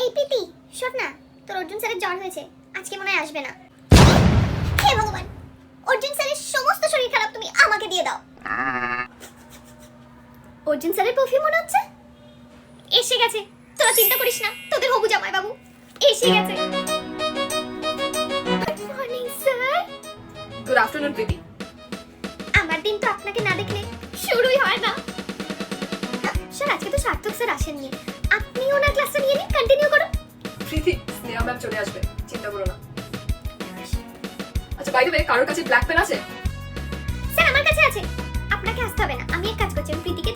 এই প্রীতি শোন না, তোর অর্জুন স্যারের জ্বর হয়েছে, আজকে মনে হয় আসবে না। হে ভগবান, অর্জুন স্যারের সমস্ত শরীর খারাপ তুমি আমাকে দিয়ে দাও। অর্জুন স্যারের পারফিউম মনে হচ্ছে এসে গেছে। তোরা চিন্তা করিস না, তোদের হবু জামাই বাবু এসে গেছে। Good morning sir. Good afternoon Preeti. আমার দিন তো আপনাকে না দেখলে শুরুই হয় না। স্যার আজকে তো সার্থক স্যার আসেননি, আপনি ওনার ক্লাসটা নিয়ে নিন, কন্টিনিউ করুন। প্রীতি, স্নেহা ম্যাম চলে আসবে, চিন্তা করো না। আচ্ছা বাই দ্য ওয়ে, কারোর কাছে ব্ল্যাক পেন আছে? স্যার আমার কাছে আছে, আপনাকে আসতে হবে না। আমি এক কাজ করছি, আমি প্রীতিকে